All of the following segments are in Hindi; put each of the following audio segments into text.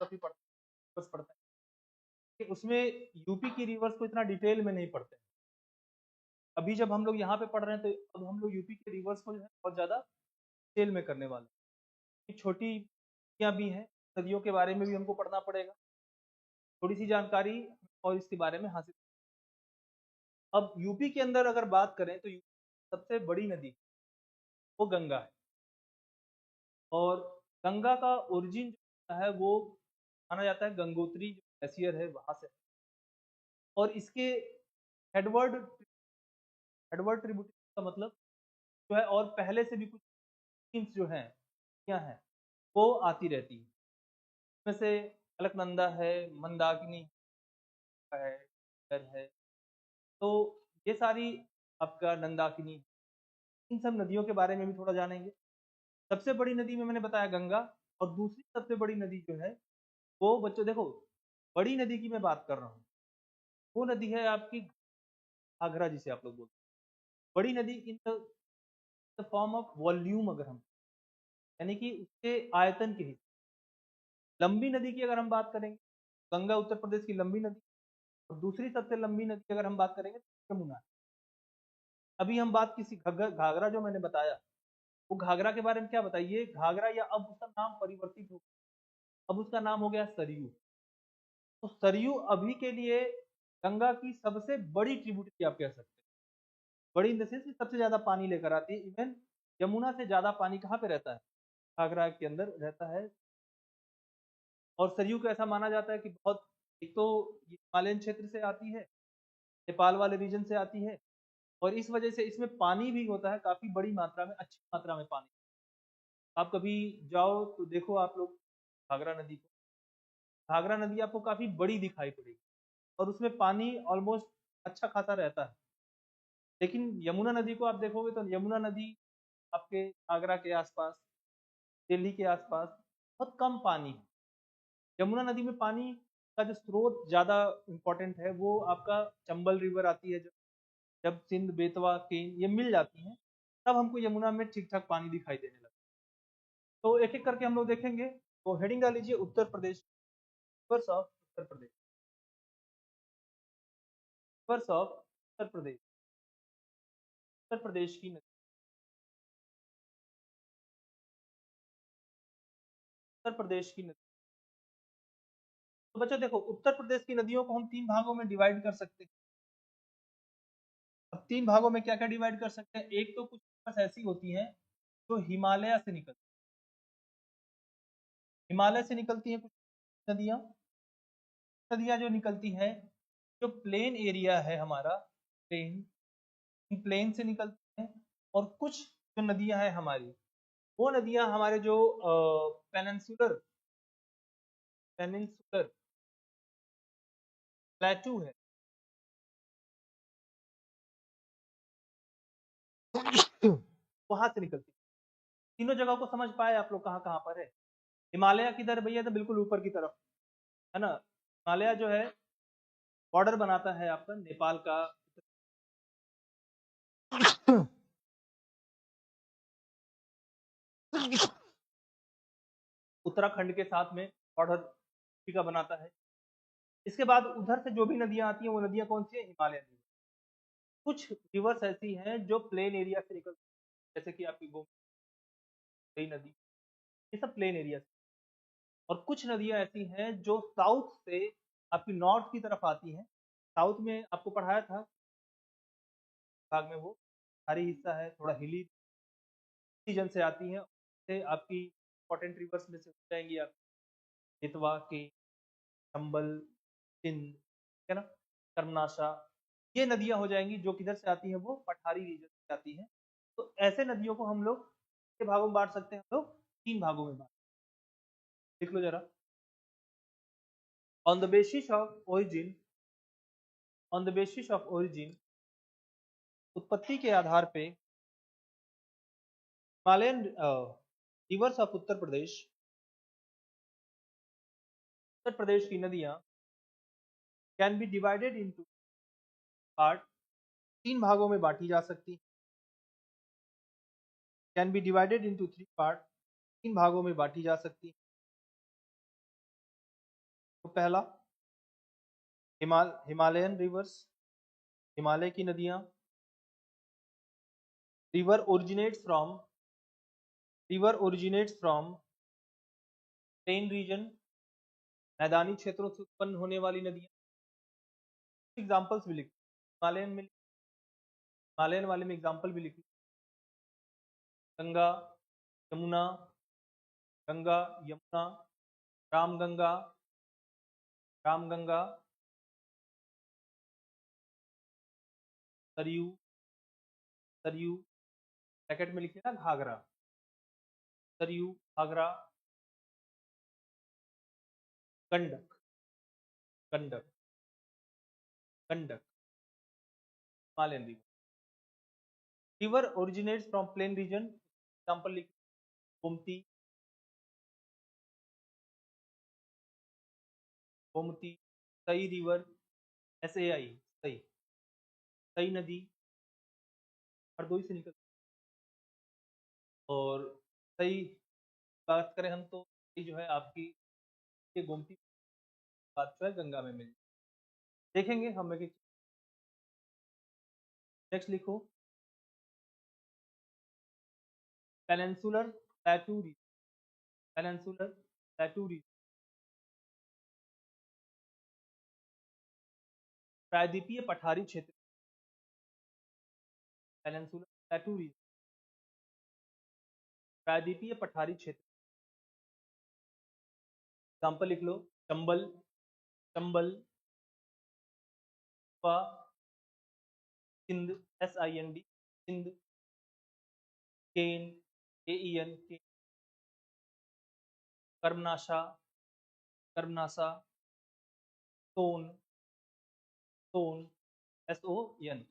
काफी पढ़ता है कि उसमें यूपी की रिवर्स को इतना डिटेल में नहीं पढ़ते। अभी जब हम लोग यहाँ पे पढ़ रहे हैं तो अब हम लोग यूपी के रिवर्स को जो है बहुत ज़्यादा डिटेल में करने वाले हैं। छोटी नदियाँ भी हैं, नदियों के बारे में भी हमको पढ़ना पड़ेगा, थोड़ी सी जानकारी और इसके बारे में हासिल। अब यूपी के अंदर अगर बात करें तो यूपी सबसे बड़ी नदी वो गंगा है, और गंगा का ओरिजिन जो है वो माना जाता है गंगोत्री जो ग्लेशियर है वहां से, और इसके हेडवर्ड हेडवर्ड ट्रिब्यूटरी का मतलब जो है, और पहले से भी कुछ स्ट्रीम्स जो हैं क्या हैं वो आती रहती है। इसमें से अलकनंदा है, मंदाकिनी है, तो ये सारी आपका नंदाकिनी, इन सब नदियों के बारे में भी थोड़ा जानेंगे। सबसे बड़ी नदी में मैंने बताया गंगा, और दूसरी सबसे बड़ी नदी जो है वो बच्चों देखो, बड़ी नदी की मैं बात कर रहा हूँ, वो नदी है आपकी घाघरा, जिसे आप लोग बोलते हैं बड़ी नदी in the form of volume. अगर हम यानी कि उसके आयतन के हिस्से, लंबी नदी की अगर हम बात करेंगे, गंगा उत्तर प्रदेश की लंबी नदी, और दूसरी सबसे लंबी नदी अगर हम बात करेंगे तो यमुना। अभी हम बात किसी घाघरा जो मैंने बताया, वो घाघरा के बारे में क्या बताइए, घाघरा या अब उसका नाम परिवर्तित हो, अब उसका नाम हो गया सरयू। तो सरयू अभी के लिए गंगा की सबसे बड़ी ट्रिब्यूटरी आप कह सकते हैं, बड़ी इन द सेंस सबसे ज्यादा पानी लेकर आती है। इवन यमुना से ज्यादा पानी कहाँ पे रहता है, घाघरा के अंदर रहता है। और सरयू को ऐसा माना जाता है कि बहुत, एक तो हिमालयन क्षेत्र से आती है, नेपाल वाले रीजन से आती है, और इस वजह से इसमें पानी भी होता है काफी बड़ी मात्रा में, अच्छी मात्रा में पानी। आप कभी जाओ तो देखो आप लोग घाघरा नदी को, घाघरा नदी आपको काफी बड़ी दिखाई पड़ेगी, और उसमें पानी ऑलमोस्ट अच्छा खासा रहता है। लेकिन यमुना नदी को आप देखोगे तो यमुना नदी आपके आगरा के आसपास, दिल्ली के आसपास बहुत कम पानी है। यमुना नदी में पानी का जो स्रोत ज्यादा इम्पोर्टेंट है वो आपका चंबल रिवर आती है, जब सिंध बेतवा केन ये मिल जाती हैं, तब हमको यमुना में ठीक ठाक पानी दिखाई देने लगता है। तो एक एक करके हम लोग देखेंगे। तो हेडिंग डाल लीजिए Uttar Pradesh, rivers of Uttar Pradesh, rivers of Uttar Pradesh, Uttar Pradesh की नदी, उत्तर प्रदेश की नदी। तो बच्चों देखो, उत्तर प्रदेश की नदियों को हम तीन भागों में डिवाइड कर सकते हैं। अब तीन भागों में क्या क्या डिवाइड कर सकते हैं, एक तो कुछ बस ऐसी होती हैं जो हिमालय से निकलती, हिमालय से निकलती हैं कुछ नदियां, नदियां जो निकलती हैं, जो प्लेन एरिया है हमारा, प्लेन, प्लेन से निकलती हैं। और कुछ जो नदियां हैं हमारी, वो नदियां हमारे जो पेनिनसुलर पेनिनसुलर प्लेटू है, वहां से निकलती है। तीनों जगह को समझ पाए आप लोग, कहाँ कहाँ पर है। हिमालय किधर भैया, तो बिल्कुल ऊपर की तरफ है ना। हिमालय जो है बॉर्डर बनाता है आपका नेपाल का, उत्तराखंड के साथ में बॉर्डर का बनाता है। इसके बाद उधर से जो भी नदियां आती हैं वो नदियां कौन सी है, हिमालय नदी। कुछ रिवर्स ऐसी हैं जो प्लेन एरिया से निकलती हैं, जैसे कि आपकी गोमती नदी, ये सब प्लेन एरिया से। और कुछ नदियां ऐसी हैं जो साउथ से आपकी नॉर्थ की तरफ आती हैं। साउथ में आपको पढ़ाया था भाग में, वो भारी हिस्सा है, थोड़ा हिली रीजन से आती हैं, से आपकी इंपॉर्टेंट रिवर्स में से हो जाएंगी आप, बेतवा के, चंबल, सिंध, है ना, कर्मनाशा, ये नदियां हो जाएंगी जो किधर से आती हैं, वो पठारी रीजन से आती हैं। तो ऐसे नदियों को हम लोग के भागों में बांट सकते हैं, हम लोग तीन भागों में बांट, देख लो जरा। On the basis of origin, on the basis of origin, उत्पत्ति के आधार पे, Himalayan reverse of Uttar Pradesh, Uttar Pradesh की नदियां can be divided into part, तीन भागों में बांटी जा सकती, can be divided into three part, तीन भागों में बांटी जा सकती। पहला हिमालयन रिवर्स, हिमालय की नदियां। River originates from plain reason, मैदानी क्षेत्रों से उत्पन्न होने वाली नदियां। एग्जांपल्स भी लिख, हिमालयन वाले में एग्जांपल भी लिख, गंगा, यमुना, गंगा यमुना, रामगंगा, रामगंगा, सरयू, सरयू, ब्रैकेट में लिखिए ना Ghaghara, Saryu, Ghaghara, Gandak, Gandak, Gandak, Himalayan river. River originates from plain region, example लिख, गोमती, गोमती, सई रिवर, SAI, सई, सई नदी हरदोई से निकल, और सही बात करें हम तो ये जो है आपकी ये गोमती बात जो है गंगा में मिल, देखेंगे हम। नेक्स्ट लिखो, peninsular plateau region, peninsular plateau region, प्रायद्वीपीय पठारी क्षेत्र, पेनिनसुलर प्लेटू रीजन, प्रायद्वीपीय पठारी क्षेत्र। एग्जांपल लिख लो, चंबल, चंबल, सिंध, SIND, सिंध, केन, KEN, कर्मनाशा, कर्मनाशा, सोन, सोन, SON।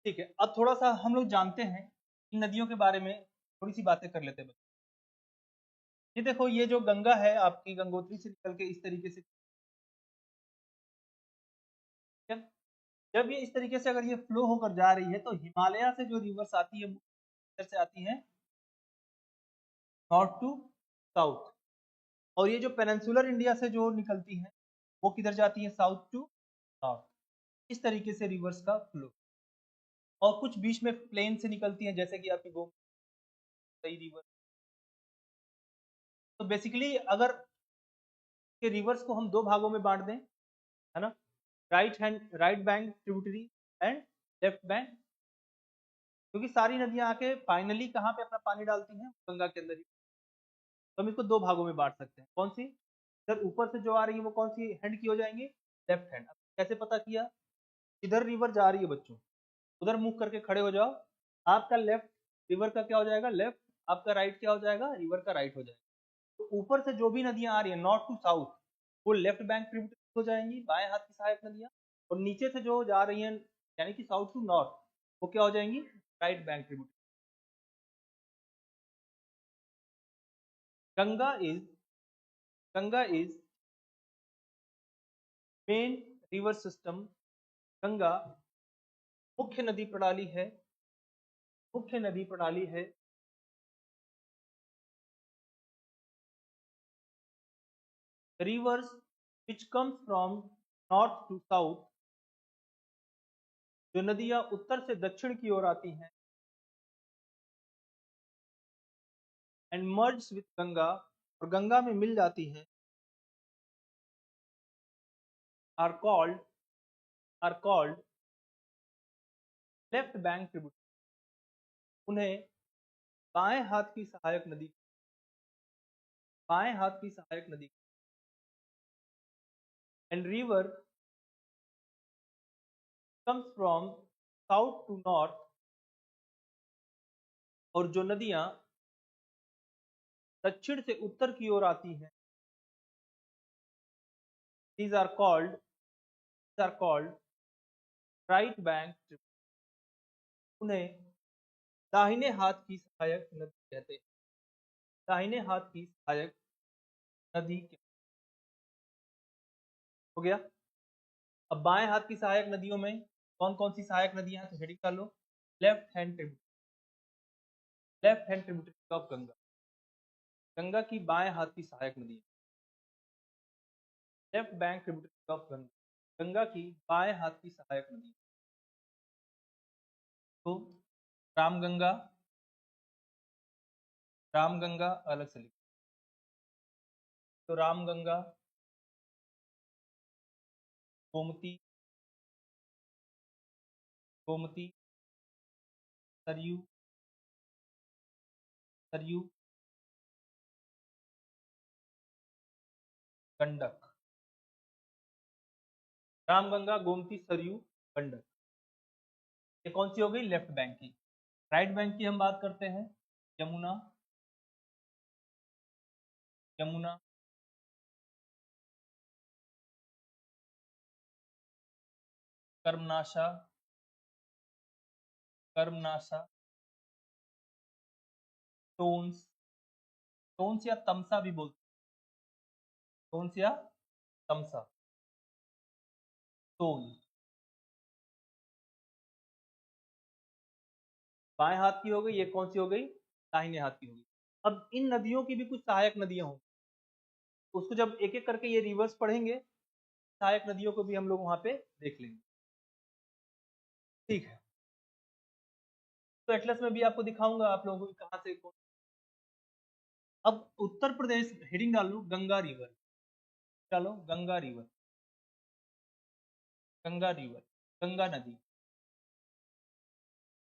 ठीक है, अब थोड़ा सा हम लोग जानते हैं इन नदियों के बारे में, थोड़ी सी बातें कर लेते हैं। ये देखो, ये जो गंगा है आपकी गंगोत्री से निकल के इस तरीके से, जब ये इस तरीके से अगर ये फ्लो होकर जा रही है तो हिमालय से जो रिवर्स आती है इधर से आती है नॉर्थ टू साउथ, और ये जो पेनिनसुलर इंडिया से जो निकलती है वो किधर जाती है, साउथ टू नॉर्थ। इस तरीके से रिवर्स का फ्लो, और कुछ बीच में प्लेन से निकलती है जैसे कि आपकी गोमती रिवर। तो बेसिकली अगर के रिवर्स को हम दो भागों में बांट दें, है ना, right bank tributary and left bank, क्योंकि सारी नदियां आके फाइनली कहाँ पे अपना पानी डालती हैं, गंगा के अंदर ही। तो हम इसको दो भागों में बांट सकते हैं, कौन सी, इधर ऊपर से जो आ रही है वो कौन सी हैंड की हो जाएंगी, लेफ्ट हैंड। कैसे पता किया, इधर रिवर जा रही है बच्चों, उधर मुख करके खड़े हो जाओ, आपका लेफ्ट रिवर का क्या हो जाएगा, लेफ्ट, आपका राइट क्या हो जाएगा, रिवर का राइट हो जाएगा। तो ऊपर से जो भी नदियां आ रही है नॉर्थ टू साउथ, वो लेफ्ट बैंक ट्रिब्यूटरी हो जाएंगी, बाएं हाथ की सहायक नदियां, और नीचे से जो जा रही हैं यानी कि साउथ टू नॉर्थ, वो क्या हो जाएंगी, right bank tributary. Ganga is main river system, Ganga मुख्य नदी प्रणाली है, मुख्य नदी प्रणाली है। Rivers which comes from north to south, जो नदियां उत्तर से दक्षिण की ओर आती हैं, एंड मर्ज विथ गंगा, और गंगा में मिल जाती हैं, are called left bank tributary, उन्हें बाएं हाथ की सहायक नदी, बाएं हाथ की सहायक नदी। And river comes from south to north, और जो नदियां दक्षिण से उत्तर की ओर आती हैं, these are called right bank tributary, उन्हें दाहिने हाथ की सहायक नदी कहते हैं, दाहिने हाथ की सहायक नदी हो गया। अब बाएं हाथ की सहायक नदियों में कौन कौन सी सहायक नदियां हैं, तो हेडिंग कर लो, left hand tributary, left hand tributary of Ganga, Ganga की बाएं हाथ की सहायक नदी, left bank tributary of Ganga, Ganga की बाएं हाथ की सहायक नदी। तो रामगंगा, रामगंगा अलग से लिखो, तो रामगंगा, गोमती, गोमती, सरयू, सरयू, गंडक। रामगंगा, गोमती, सरयू, गंडक, ये कौन सी हो गई? लेफ्ट बैंक की। राइट बैंक की हम बात करते हैं, यमुना, यमुना, कर्मनाशा, कर्मनाशा, टोन्स, टोन्स या तमसा भी बोलते हैं, टोन्स या तमसा, टोन। बाएं हाथ की हो गई, ये कौन सी हो गई? दाहिने हाथ की हो गई। अब इन नदियों की भी कुछ सहायक नदियां होंगी, उसको जब एक एक करके ये रिवर्स पढ़ेंगे, सहायक नदियों को भी हम लोग वहां पे देख लेंगे। ठीक है, तो एटलस में भी आपको दिखाऊंगा आप लोगों को कहां से कौन। अब उत्तर प्रदेश, हेडिंग डाल लो गंगा रिवर, डालो गंगा रिवर, गंगा रिवर, गंगा नदी,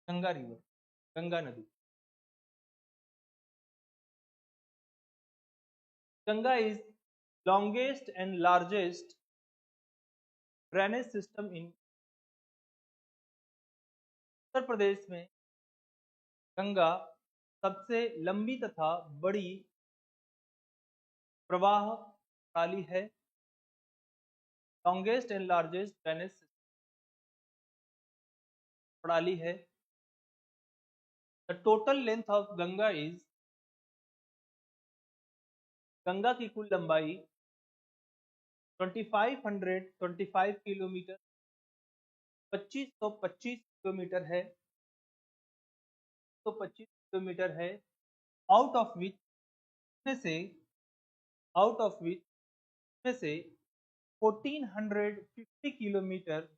गंगा रिवर, गंगा नदी। Ganga is longest and largest drainage system in Uttar Pradesh में। गंगा सबसे लंबी तथा बड़ी प्रवाह प्रणाली है, लॉन्गेस्ट एंड लार्जेस्ट ड्रेनेज प्रणाली है। The total length of Ganga is, Ganga की कुल लंबाई 2525 किलोमीटर, 2525 किलोमीटर है, तो 25 किलोमीटर है। आउट ऑफ विच में से, आउट ऑफ विच में से 1450 kilometre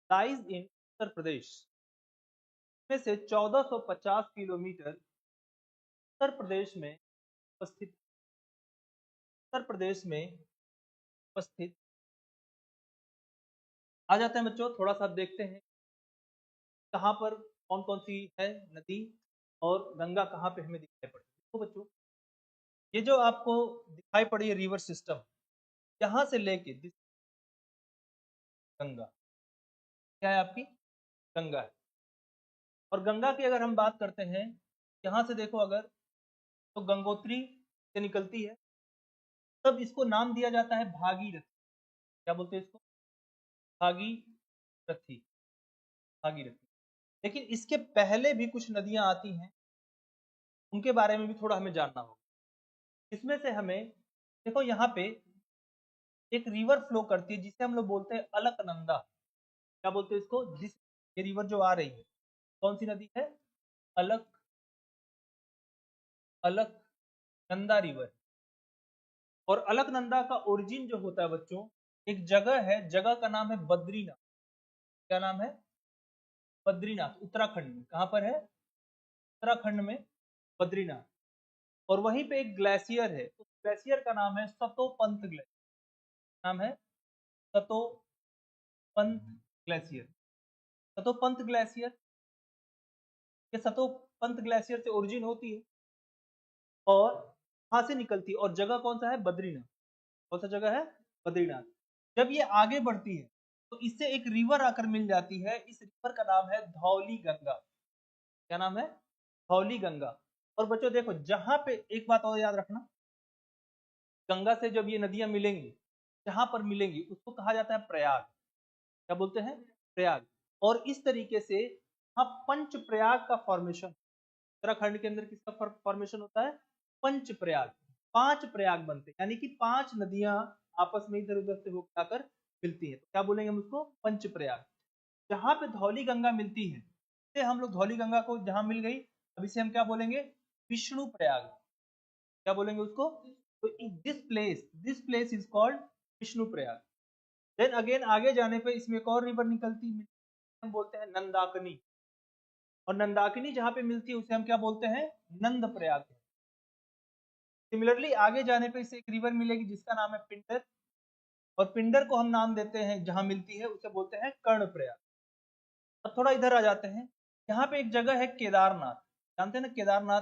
lies in Uttar Pradesh, में से 1450 किलोमीटर उत्तर प्रदेश में उपस्थित, उत्तर प्रदेश में उपस्थित। आ जाते हैं बच्चों, थोड़ा सा देखते हैं कहाँ पर कौन कौन सी है नदी और गंगा कहाँ पे हमें दिखाई पड़ती है। तो बच्चों, ये जो आपको दिखाई पड़ी है रिवर सिस्टम, यहाँ से लेके गंगा, क्या है आपकी? गंगा है। और गंगा की अगर हम बात करते हैं, यहाँ से देखो अगर, तो गंगोत्री से निकलती है, तब इसको नाम दिया जाता है भागीरथी। क्या बोलते हैं इसको? भागीरथी, भागीरथी। लेकिन इसके पहले भी कुछ नदियां आती हैं, उनके बारे में भी थोड़ा हमें जानना होगा। इसमें से हमें देखो, यहाँ पे एक रिवर फ्लो करती है जिसे हम लोग बोलते हैं अलकनंदा। क्या बोलते हैं इसको? जिस, ये रिवर जो आ रही है, कौन सी नदी है? अलक, अलकनंदा रिवर। और अलकनंदा का ओरिजिन जो होता है बच्चों, एक जगह है, जगह का नाम है बद्रीनाथ। क्या नाम है? बद्रीनाथ, उत्तराखंड में। कहाँ पर है? उत्तराखंड में बद्रीनाथ। और वहीं पे एक ग्लेशियर है, उस ग्लेशियर का नाम है सतोपंत ग्लेशियर। नाम है सतोपंत ग्लेशियर। सतोपंत ग्लेशियर, ये सतोपंत ग्लेशियर से ओरिजिन होती है और वहां से निकलती है। और जगह कौन सा है? बद्रीनाथ। कौन सा जगह है? बद्रीनाथ। जब ये आगे बढ़ती है तो इससे एक रिवर आकर मिल जाती है, इस रिवर का नाम है धौली गंगा। क्या नाम है? धौली गंगा। और बच्चों देखो, जहां पे एक बात और याद रखना, गंगा से जब ये नदियां मिलेंगी, जहां पर मिलेंगी उसको कहा जाता है प्रयाग। क्या बोलते हैं? प्रयाग। और इस तरीके से हाँ, पंच प्रयाग का फॉर्मेशन, उत्तराखंड के अंदर किसका फॉर्मेशन होता है? पंच प्रयाग। पांच प्रयाग बनते हैं, यानी कि पांच नदियां आपस में इधर उधर से होकर आकर मिलती है, तो क्या बोलेंगे हम उसको? पंच प्रयाग। जहां पे धौली गंगा मिलती है, इसे हम लोग, धौली गंगा को जहां मिल गई, अब इसे हम क्या बोलेंगे? विष्णु प्रयाग। क्या बोलेंगे उसको? तो this place is called Vishnuprayag. Then again आगे जाने पे इसमें एक और रिवर निकलती है, हम बोलते हैं नंदाकिनी। और नंदाकिनी जहां पे मिलती है उसे हम क्या बोलते हैं? नंद प्रयाग। सिमिलरली आगे जाने पे इसे एक रिवर मिलेगी जिसका नाम है पिंडर, और पिंडर को हम नाम देते हैं जहां मिलती है उसे बोलते हैं कर्ण प्रयाग। अब थोड़ा इधर आ जाते हैं, यहाँ पे एक जगह है केदारनाथ, जानते हैं ना केदारनाथ,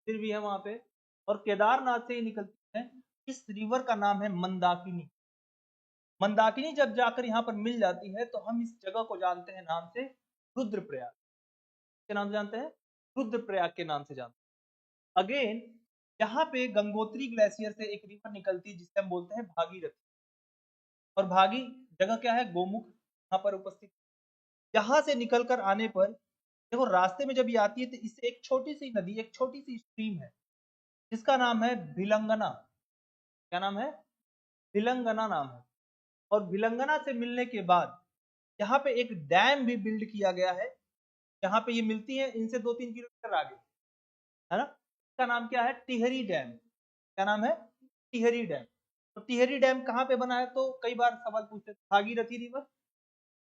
फिर भी है वहां पे, और केदारनाथ से ही निकलती है। इस रिवर का नाम है मंदाकिनी। मंदाकिनी जब जाकर यहाँ पर मिल जाती है तो हम इस जगह को जानते हैं नाम से रुद्रप्रयाग। के नाम से जानते हैं? रुद्रप्रयाग के नाम से जानते हैं। अगेन यहाँ पे गंगोत्री ग्लेशियर से एक रिवर निकलती है जिसे हम बोलते हैं भागीरथी। और भागी जगह क्या है? गोमुख, यहाँ पर उपस्थित। यहाँ से निकलकर आने पर देखो रास्ते में जब ये आती है तो इससे एक छोटी सी नदी, एक छोटी सी स्ट्रीम है जिसका नाम है भिलंगना। क्या नाम है? भिलंगना नाम है। और भिलंगना से मिलने के बाद यहाँ पे एक डैम भी बिल्ड किया गया है, जहाँ पे ये मिलती है इनसे 2-3 किलोमीटर आगे, है ना। इसका नाम क्या है? टिहरी डैम। क्या नाम है? टिहरी डैम। तो टिहरी डैम कहाँ पे बना है? तो कई बार सवाल पूछते हैं भागीरथी रिवर,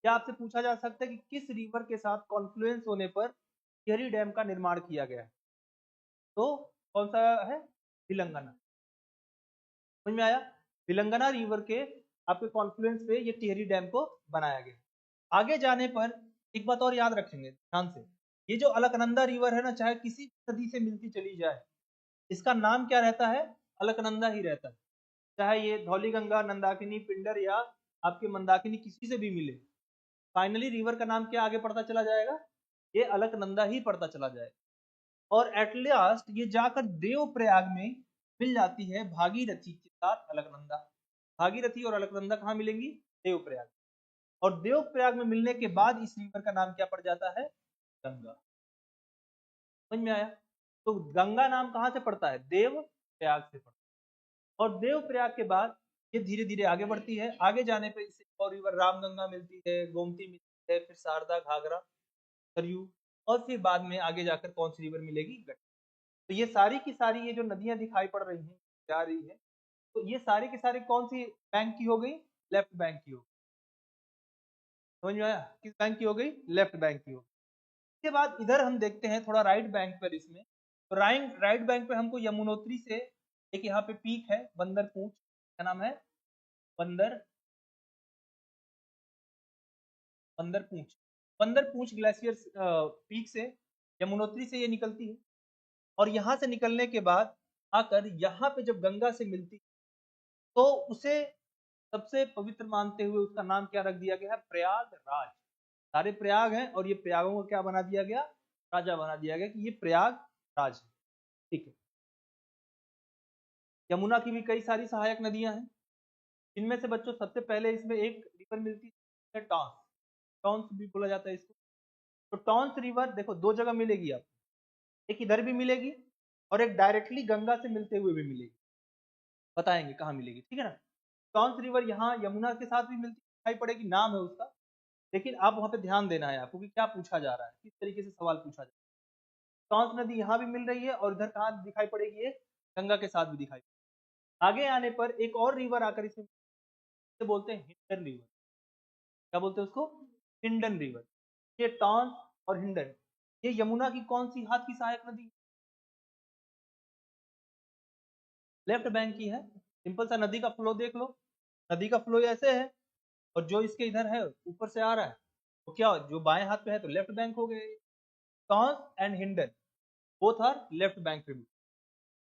या आपसे पूछा जा सकता है कि किस रिवर के साथ कॉन्फ्लुएंस होने पर टिहरी डैम का निर्माण किया गया है? तो कौन सा है? भिलंगना। समझ में आया? भिलंगना रिवर के आपके कॉन्फ्लुएंस पे ये टिहरी डैम को बनाया गया। आगे जाने पर एक बात और याद रखेंगे ध्यान से, ये जो अलकनंदा रिवर है ना, चाहे किसी नदी से मिलती चली जाए, इसका नाम क्या रहता है? अलकनंदा ही रहता है। चाहे ये धौलीगंगा, नंदाकिनी, पिंडर या आपके मंदाकिनी किसी से भी मिले, फाइनली रिवर का नाम क्या आगे पड़ता चला जाएगा? ये अलकनंदा ही पड़ता चला जाएगा। और एट लास्ट ये जाकर देवप्रयाग में मिल जाती है भागीरथी के साथ अलकनंदा। भागीरथी और अलकनंदा कहाँ मिलेंगी? देवप्रयाग। और देवप्रयाग में मिलने के बाद इस रिवर का नाम क्या पड़ जाता है? गंगा। समझ में आया? तो गंगा नाम कहाँ से पड़ता है? देवप्रयाग से पड़ता है। और देवप्रयाग के बाद ये धीरे धीरे आगे बढ़ती है। आगे जाने पर इसे और रिवर रामगंगा मिलती है, गोमती मिलती है, फिर शारदा, घाघरा, सरयू, और फिर बाद में आगे जाकर कौन सी रिवर मिलेगी? गंगा। तो ये सारी की सारी ये जो नदियां दिखाई पड़ रही हैं, जा रही है, तो ये सारी की सारी कौन सी बैंक की हो गई? लेफ्ट बैंक की हो गई। समझ में आया? किस बैंक की हो गई? लेफ्ट बैंक की हो गई। इसके बाद इधर हम देखते हैं थोड़ा राइट बैंक पर, इसमें तो राइट बैंक पे हमको यमुनोत्री से एक यहाँ पे पीक है बंदर पूंछ। क्या नाम है? बंदर बंदर पूंछ। बंदर पूंछ ग्लेशियर पीक से यमुनोत्री से ये निकलती है। और यहाँ से निकलने के बाद आकर यहाँ पे जब गंगा से मिलती तो उसे सबसे पवित्र मानते हुए उसका नाम क्या रख दिया गया है? प्रयागराज। सारे प्रयाग हैं और ये प्रयागों को क्या बना दिया गया? राजा बना दिया गया कि ये प्रयागराज है। ठीक है। यमुना की भी कई सारी सहायक नदियां हैं। इनमें से बच्चों सबसे पहले इसमें एक रिवर मिलती है टॉन्स। टॉन्स भी बोला जाता है इसको। तो टॉन्स रिवर देखो दो जगह मिलेगी आपको, एक इधर भी मिलेगी और एक डायरेक्टली गंगा से मिलते हुए भी मिलेगी। बताएंगे कहाँ मिलेगी, ठीक है ना। टॉन्स रिवर यहाँ यमुना के साथ भी मिलती दिखाई पड़ेगी, नाम है उसका, लेकिन आप वहां पे ध्यान देना है आपको कि क्या पूछा जा रहा है, किस तरीके से सवाल पूछा जा रहा है। टॉन्स नदी यहाँ भी मिल रही है और इधर कहाँ दिखाई पड़ेगी? ये गंगा के साथ भी दिखाई पड़ेगी। आगे आने पर एक और रिवर आकर इसमें बोलते हैं हिंडन रिवर। क्या बोलते हैं उसको? हिंडन रिवर। ये टॉन्स और हिंडन, ये यमुना की कौन सी हाथ की सहायक नदी? लेफ्ट बैंक की है। सिंपल सा नदी का फ्लो देख लो, नदी का फ्लो ऐसे है और जो इसके इधर है ऊपर से आ रहा है, तो क्या जो बाएं हाथ पे है तो लेफ्ट बैंक हो गए। Tons and Hindon both are left bank पे।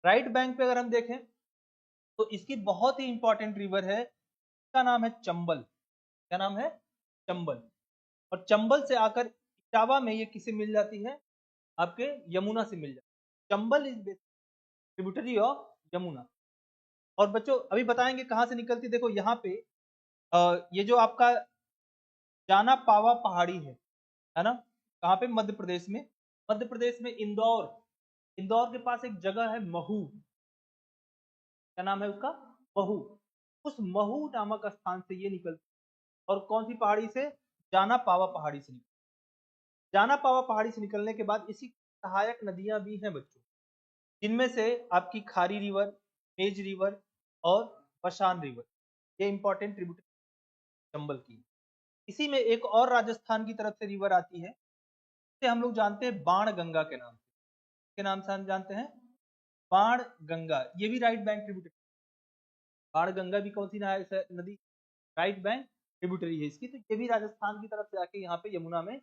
राइट बैंक पे अगर हम देखें तो इसकी बहुत ही इंपॉर्टेंट रिवर है, इसका नाम है चंबल। क्या नाम है? चंबल। और चंबल से आकर इटावा में ये किसे मिल जाती है? आपके यमुना से मिल जाती है। Chambal is tributary of Yamuna. और बच्चों अभी बताएंगे कहाँ से निकलती। देखो यहाँ पे ये जो आपका जाना पावा पहाड़ी है ना, कहाँ पे? मध्य प्रदेश में। मध्य प्रदेश में इंदौर, इंदौर के पास एक जगह है महू। क्या नाम है उसका? महू। उस महू नामक स्थान से ये निकलती, और कौन सी पहाड़ी से? जाना पावा पहाड़ी से निकलती। जाना पावा पहाड़ी से निकलने के बाद इसी सहायक नदियां भी हैं बच्चों। जिनमें से आपकी खारी रिवर, मेज रिवर और बशान रिवर, ये इंपॉर्टेंट ट्रिब्यूटरी चंबल की। इसी में एक और राजस्थान की तरफ से रिवर आती है, जिसे हम लोग जानते हैं बाण गंगा के नाम से। के नाम से हम जानते हैं बाण गंगा, ये भी राइट बैंक ट्रिब्यूटरी। बाण गंगा भी कौन सी नदी, राइट बैंक ट्रिब्यूटरी है इसकी। तो ये भी राजस्थान की तरफ से आके यहाँ पे यमुना में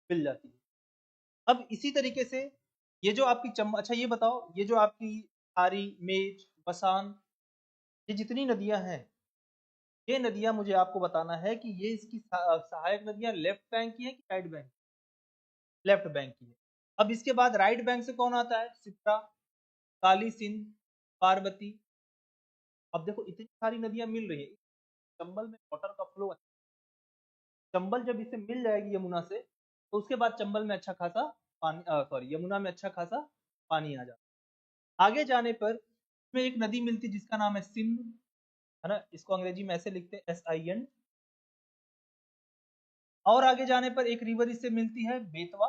मिल जाती है। अब इसी तरीके से ये जो आपकी अच्छा ये बताओ, ये जो आपकी खारी, मेज, बसान, ये जितनी नदियां हैं, ये नदियां मुझे आपको बताना है कि ये इसकी सहायक नदियां लेफ्ट बैंक की है कि राइट बैंक, लेफ्ट बैंक की है। अब इसके बाद राइट बैंक से कौन आता है, सिप्रा, काली सिंध, पार्वती। अब देखो इतनी सारी नदियां मिल रही है, चंबल में वाटर का फ्लो, चंबल जब इसे मिल जाएगी यमुना से, तो उसके बाद चंबल में अच्छा खासा पानी, सॉरी यमुना में अच्छा खासा पानी आ जाता। आगे जाने पर इसमें एक नदी मिलती जिसका नाम है सिंध, है ना, इसको अंग्रेजी में ऐसे लिखते हैं SIN। और आगे जाने पर एक रिवर इससे मिलती है बेतवा,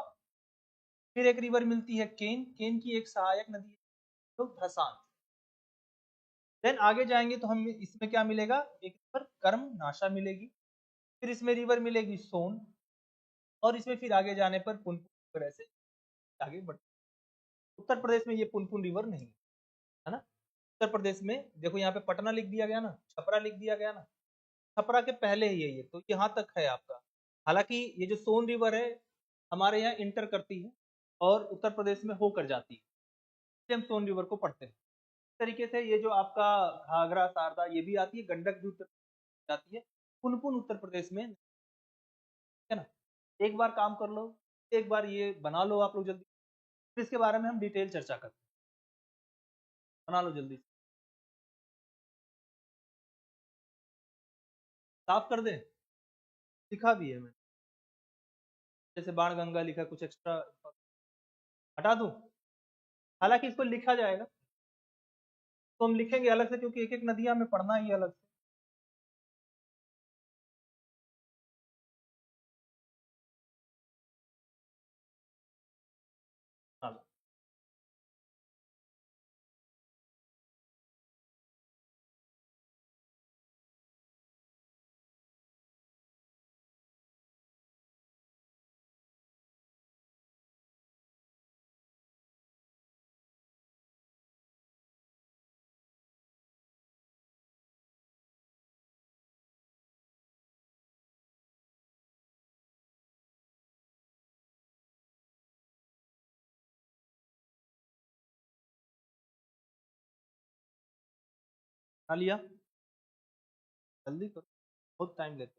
फिर एक रिवर मिलती है केन, केन की एक सहायक नदी है तो धसान। देन आगे जाएंगे तो हम इसमें क्या मिलेगा, एक रिवर कर्म नाशा मिलेगी, फिर इसमें रिवर मिलेगी सोन, और इसमें फिर आगे जाने पर पुनपुन, ऐसे आगे बढ़। उत्तर प्रदेश में ये पुनपुन रिवर नहीं है ना। उत्तर प्रदेश में देखो यहाँ पे पटना लिख दिया गया ना, छपरा लिख दिया गया ना, छपरा के पहले ही है ये, तो यहाँ तक है आपका। हालांकि ये जो सोन रिवर है हमारे यहाँ इंटर करती है और उत्तर प्रदेश में होकर जाती है, इसलिए हम सोन रिवर को पढ़ते हैं। इस तरीके से ये जो आपका घाघरा, शारदा, ये भी आती है, गंडक भी उत्तर प्रदेश में जाती है, पुनपुन उत्तर प्रदेश में, है ना। एक बार काम कर लो, एक बार ये बना लो आप लोग जल्दी, फिर इसके बारे में हम डिटेल चर्चा करते हैं। बना लो जल्दी, साफ कर दें, लिखा भी है मैंने, जैसे बाण गंगा लिखा, कुछ एक्स्ट्रा हटा दूं, हालांकि इसको लिखा जाएगा, तो हम लिखेंगे अलग से क्योंकि एक एक नदियां हमें पढ़ना ही है अलग से। हाँ, खा लिया, जल्दी करो, बहुत टाइम लेते हैं।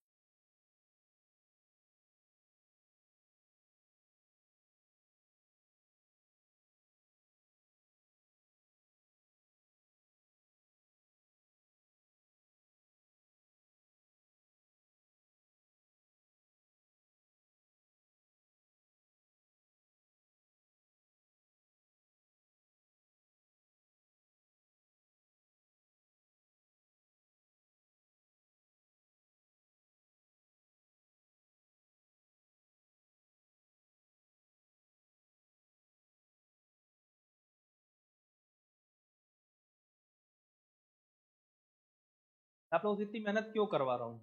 आप लोगों से इतनी मेहनत क्यों करवा रहा हूँ,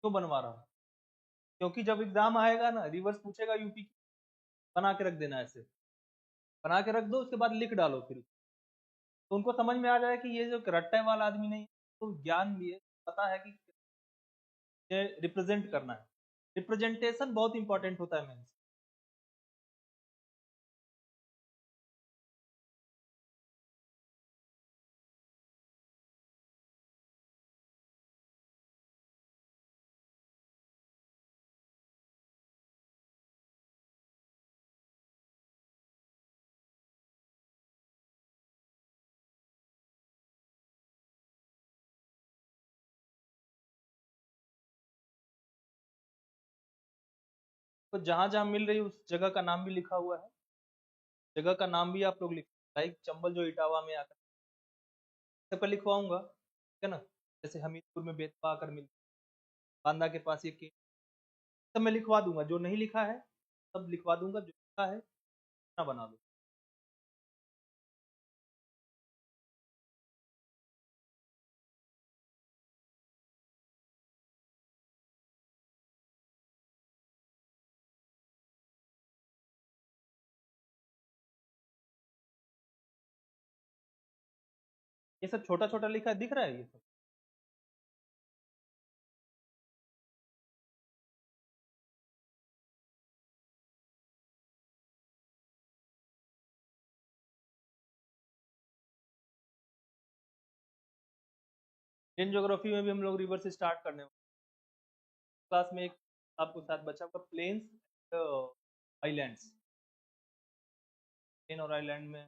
क्यों बनवा रहा हूँ, क्योंकि जब एग्जाम आएगा ना, रिवर्स पूछेगा यूपी की, बना के रख देना, ऐसे बना के रख दो, उसके बाद लिख डालो फिर, तो उनको समझ में आ जाए कि ये जो रट्टे वाला आदमी नहीं है, तो ज्ञान भी है, पता है कि ये रिप्रेजेंट करना है, रिप्रेजेंटेशन बहुत इंपॉर्टेंट होता है मेंस। तो जहां जहां मिल रही है उस जगह का नाम भी लिखा हुआ है, जगह का नाम भी आप लोग लिख, लाइक चंबल जो इटावा में आकर, सब पर लिखवाऊंगा, ठीक है ना। जैसे हमीरपुर में बेतवा आकर मिल, बांदा के पास ये सब मैं लिखवा दूंगा, जो नहीं लिखा है सब लिखवा दूंगा, जो लिखा है ना बना दो। ये सब छोटा छोटा लिखा है, दिख रहा है ये सब? इंडियन ज्योग्राफी में भी हम लोग रिवर से स्टार्ट करने वाले। क्लास में एक आपको साथ बचा हुआ प्लेन्स आइलैंड्स। प्लेन और आइलैंड में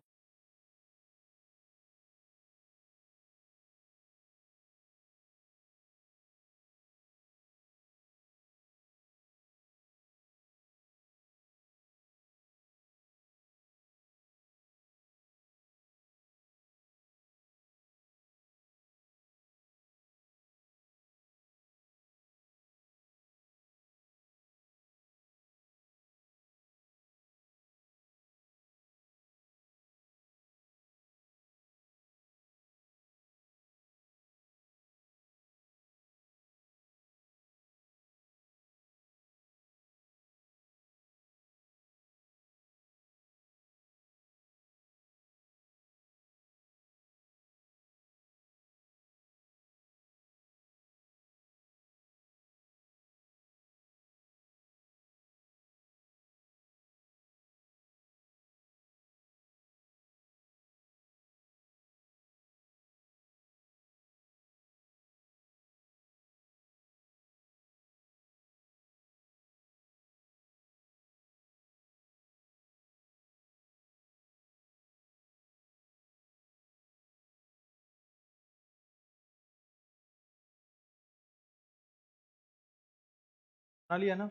बना लिया ना?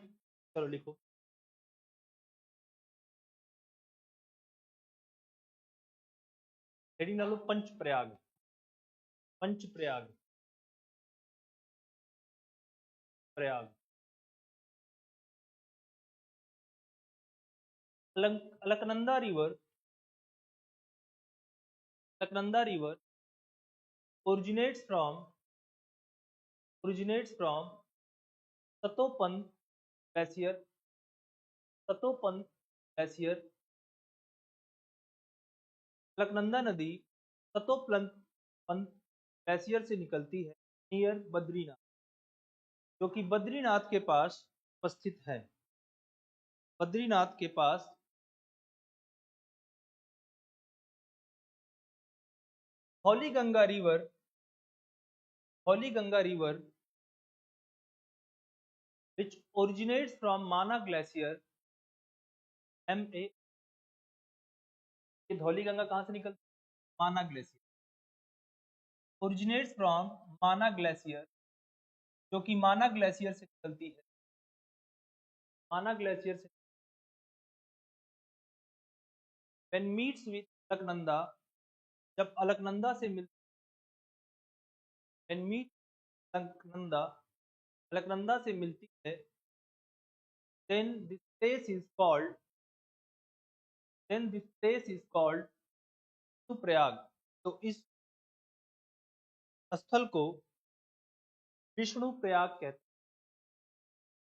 चलो लिखो। हेडिंग डालो Panch Prayag. Panch Prayag. Prayag. Alaknanda river. Alaknanda river originates from Satopant glacier। Satopant glacier. Alaknanda नदी सतोपंत ग्लेशियर से निकलती है नियर बद्रीनाथ, जो कि बद्रीनाथ के पास उपस्थित है। बद्रीनाथ के पास हौली गंगा रिवर। हौली Ganga river which originates from माना ग्लेशियर MA। ये धौली गंगा कहाँ से निकलती है? माना ग्लेशियर। ओरिजिनेट्स फ्रॉम माना ग्लेशियर, जो कि माना ग्लेशियर से निकलती है। माना ग्लेशियर से when meets with अलकनंदा, जब अलकनंदा से मिलती when meet अलकनंदा, अलकनंदा से मिलती है then this place is called Prayag. तो इस स्थल को विष्णु प्रयाग कहते हैं।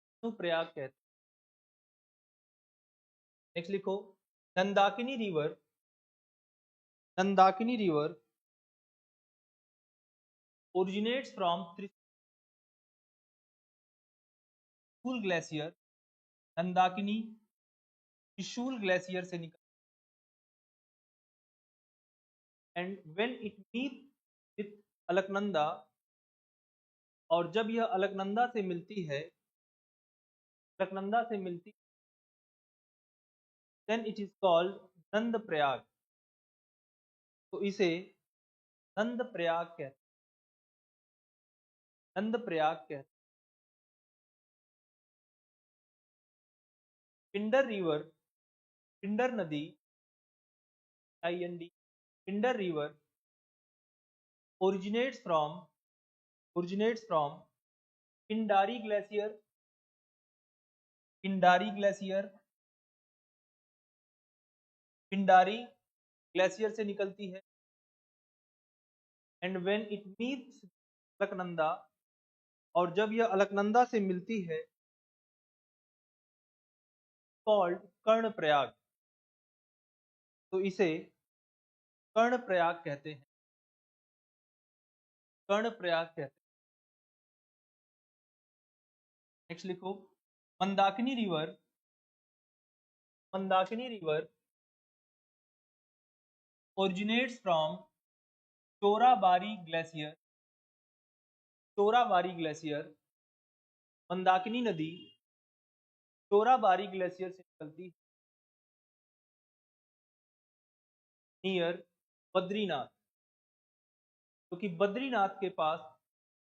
विष्णु प्रयाग कहते हैं। नेक्स्ट लिखो Nandakini river. Nandakini river originates from Trishul glacier. Nandakini Trishul glacier से निकल and when it meet with Alaknanda, और जब यह अलकनंदा से मिलती है, अलकनंदा से मिलती देन इट इज कॉल्ड नंद प्रयाग। तो इसे नंद प्रयाग कहते, नंद प्रयाग कहते। पिंडर रिवर, पिंडर नदी IND, Pindar river originates from Pindari glacier. Pindari glacier, Pindari glacier से निकलती है and when it meets Alaknanda, और जब यह अलकनंदा से मिलती है कॉल्ड कर्ण प्रयाग। तो इसे कर्ण प्रयाग कहते हैं। कर्णप्रयाग कहते हैं। नेक्स्ट लिखो, Mandakini river, Mandakini river originates from Chorabari glacier, Chorabari glacier, Mandakini नदी चोराबारी ग्लेशियर से निकलती है नियर बद्रीनाथ, क्योंकि बद्रीनाथ के पास,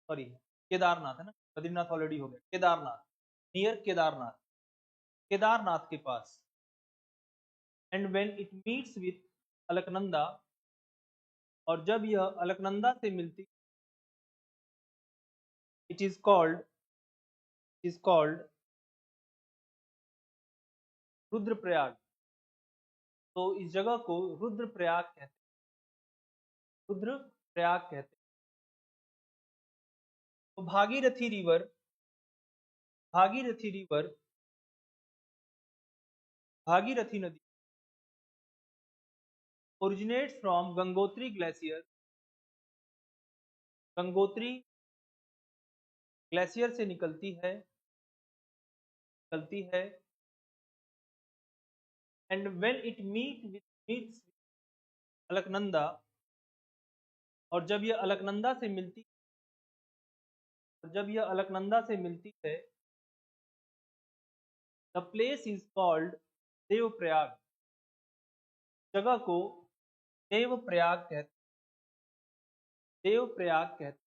सॉरी केदारनाथ है ना, बद्रीनाथ ऑलरेडी हो गया, केदारनाथ, नियर केदारनाथ, केदारनाथ के पास। And when it meets with Alaknanda, और जब यह अलकनंदा से मिलती, इट इज कॉल्ड रुद्रप्रयाग। तो इस जगह को रुद्रप्रयाग कहते हैं, रुद्रप्रयाग कहते हैं। तो भागीरथी रिवर, भागीरथी रिवर, भागीरथी नदी originates from Gangotri glacier, Gangotri glacier से निकलती है, and when it meets Alaknanda, और जब यह अलकनंदा से मिलती, है, the place is called Devprayag, जगह को देवप्रयाग कहते, देवप्रयाग कहते।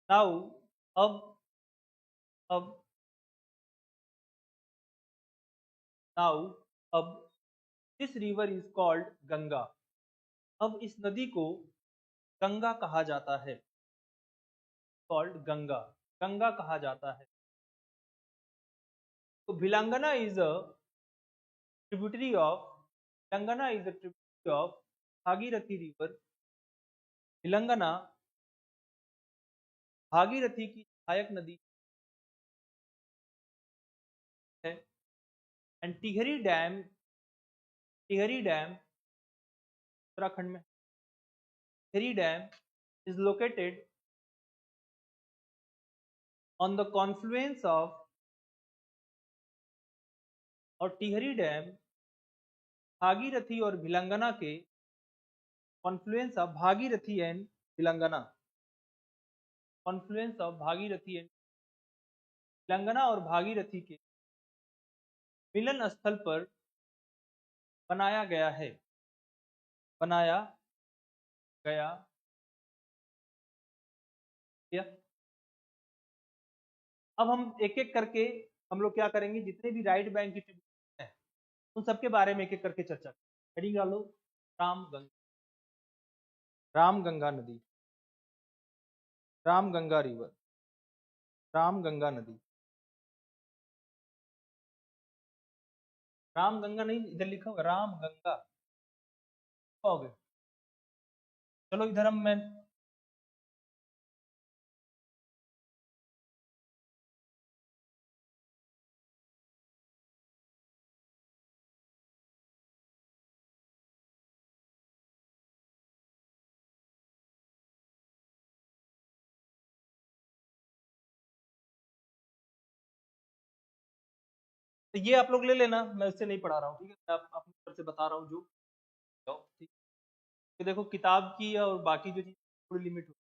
नाउ अब अब नाउ अब this river is called Ganga, अब इस नदी को गंगा कहा जाता है, कॉल्ड गंगा, गंगा कहा जाता है। तो Bhilangana is a tributary of, Bhilangana is a tributary of Bhagirathi river, Bhilangana Bhagirathi की सहायक नदी है। And Tehri dam, Tehri dam Uttarakhand में, Tehri dam is located on the confluence of, और टिहरी डैम भागीरथी और भिलंगना के confluence of Bhagirathi and Bhilangana, confluence of Bhagirathi and Bhilangana और भागीरथी के मिलन स्थल पर बनाया गया है, बनाया गया। अब हम एक एक करके हम लोग क्या करेंगे, जितने भी राइट बैंक की ट्रिब्यूटरी है उन सबके बारे में एक एक करके चर्चा करें। हेडिंग डालो, रामगंगा, रामगंगा नदी, रामगंगा रिवर, रामगंगा नदी, रामगंगा नहीं, इधर लिखा होगा रामगंगा, हो गया। चलो इधर हम मैं तो ये आप लोग ले लेना, मैं इससे नहीं पढ़ा रहा हूँ, ठीक है, मैं अपनी तरफ से बता रहा हूँ जो, ठीक है। देखो किताब की और बाकी जो चीज थोड़ी लिमिट हो,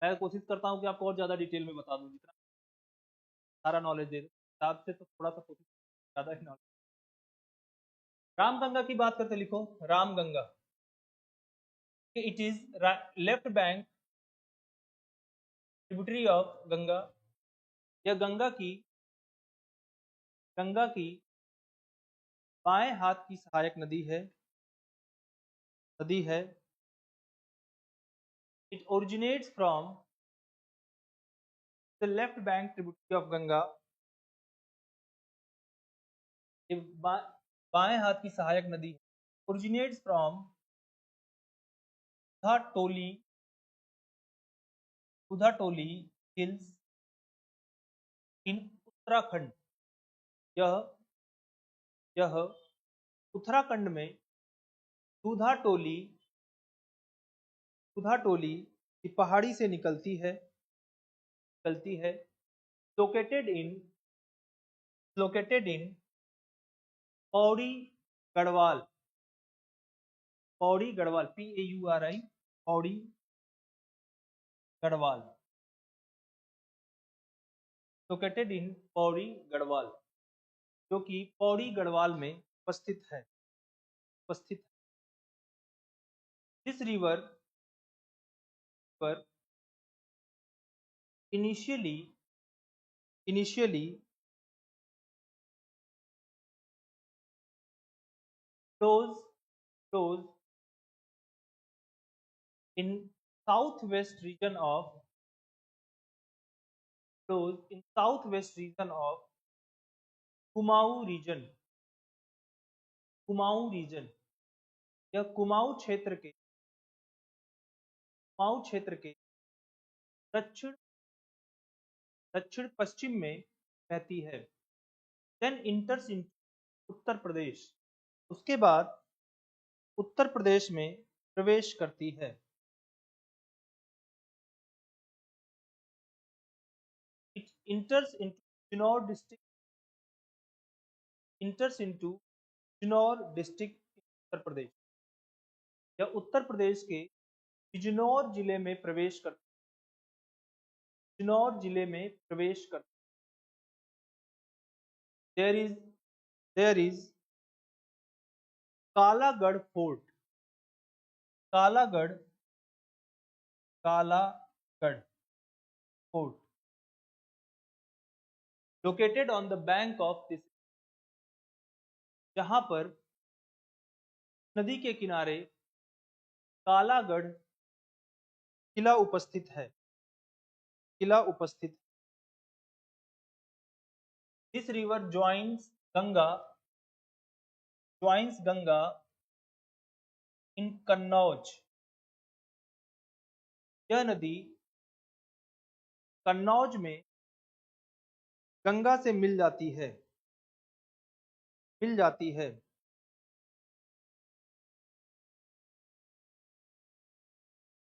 मैं कोशिश करता हूँ कि आपको और ज्यादा डिटेल में बता दूँ, जितना सारा नॉलेज दे दूँ, किताब से तो थोड़ा सा कोशिश ज्यादा ही नॉलेज। रामगंगा की बात करते, लिखो Ramganga, it is left bank tributary of Ganga, यह गंगा की बाएं हाथ की सहायक नदी है, it originates from the left bank tributary of Ganga, बाएं हाथ की सहायक नदी है, ओरिजिनेट्स फ्रॉम टोली, उधाटोली हिल्स इन उत्तराखंड, यह यह उत्तराखंड में दूधाटोली सुधा टोली की पहाड़ी से निकलती है located in Pauri Garhwal, PAURI, Pauri Garhwal, located in Pauri Garhwal, जो कि पौड़ी गढ़वाल में उपस्थित है। दिस रिवर पर initially flows in southwest region of Kumaon region. यह कुमाऊं क्षेत्र के दक्षिण पश्चिम में रहती है। देन इंटर्स इन उत्तर प्रदेश, उसके बाद उत्तर प्रदेश में प्रवेश करती है। It enters into Bijnor district Uttar Pradesh. यह उत्तर प्रदेश के बिजनौर जिले में प्रवेश करती। There is Kalagarh fort located on the bank of this, जहां पर नदी के किनारे कालागढ़ किला उपस्थित है। This river joins Ganga in Kannauj. यह नदी कन्नौज में गंगा से मिल जाती है।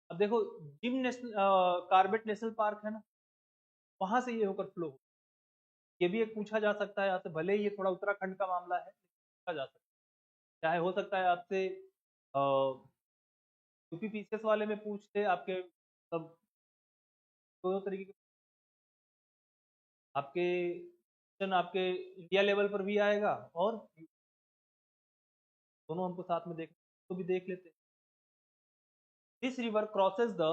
अब देखो, कार्बेट नेशनल पार्क है ना, वहां से ये होकर फ्लो हो। ये भी एक पूछा जा सकता है आपसे, भले ही ये थोड़ा उत्तराखंड का मामला है, पूछा जा सकता है। चाहे हो सकता है आपसे यूपी पीसीएस वाले में पूछते, आपके सब दोनों तरीके के आपके इंडिया लेवल पर भी आएगा, और दोनों हमको साथ में तो भी देख लेते हैं। This river crosses the